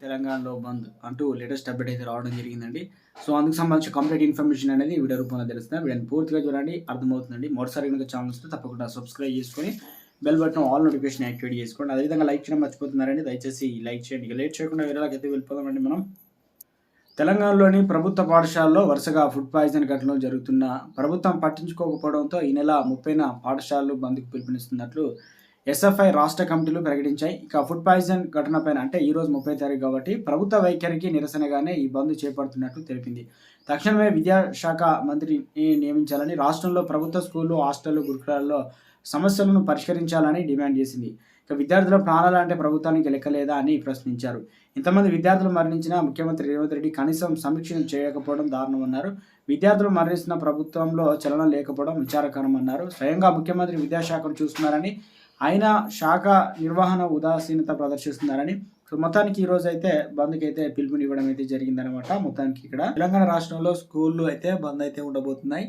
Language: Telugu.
తెలంగాణలో బంద్ అంటూ లేటెస్ట్ అప్డేట్ అయితే రావడం జరిగిందండి. సో, అందుకు సంబంధించి కంప్లీట్ ఇన్ఫర్మేషన్ అనేది వీడియో రూపంలో తెలుస్తుంది. వీడియోని పూర్తిగా చూడండి, అర్థమవుతుందండి. మొదటిసారి కనుక ఛానల్ వస్తే తప్పకుండా సబ్స్క్రైబ్ చేసుకొని bell button all notification activate చేసుకోండి. అదేవిధంగా లైక్ చేయడం మర్చిపోతున్నారండి. దయచేసి లైక్ చేయండి. ఇక లేట్ చేయకుండా వేరేలాగైతే వెళ్ళిపోదామండి మనం. తెలంగాణలోని ప్రభుత్వ పాఠశాలలో వరుసగా ఫుడ్ పాయిజన్ ఘటనలు జరుగుతున్న ప్రభుత్వం పట్టించుకోకపోవడంతో ఈ నెల 30న పాఠశాలలు బంద్కు పిలుపునిస్తున్నట్లు ఎస్ఎఫ్ఐ రాష్ట్ర కమిటీలు ప్రకటించాయి. ఇక ఫుడ్ పాయిజన్ ఘటనపైన అంటే ఈరోజు 30 తారీఖు కాబట్టి ప్రభుత్వ వైఖరికి నిరసనగానే ఈ బంద్ చేపడుతున్నట్లు తెలిపింది. తక్షణమే విద్యాశాఖ మంత్రిని నియమించాలని, రాష్ట్రంలో ప్రభుత్వ స్కూళ్ళు, హాస్టళ్లు, గురుకులాల్లో సమస్యలను పరిష్కరించాలని డిమాండ్ చేసింది. ఇక విద్యార్థుల ప్రాణాలు అంటే ప్రభుత్వానికి లెక్కలేదా అని ప్రశ్నించారు. ఇంతమంది విద్యార్థులు మరణించినా ముఖ్యమంత్రి రేవంత్ రెడ్డి కనీసం సమీక్షను చేయకపోవడం దారుణమన్నారు. విద్యార్థులు మరణిస్తున్న ప్రభుత్వంలో చలనం లేకపోవడం విచారకరమన్నారు. స్వయంగా ముఖ్యమంత్రి విద్యాశాఖను చూస్తున్నారని, అయినా శాఖ నిర్వహణ ఉదాసీనత ప్రదర్శిస్తున్నారని, మొత్తానికి ఈ రోజు అయితే బంద్కి అయితే పిలుపునివ్వడం అయితే జరిగిందనమాట. మొత్తానికి ఇక్కడ తెలంగాణ రాష్ట్రంలో స్కూళ్ళు అయితే బంద్ అయితే ఉండబోతున్నాయి.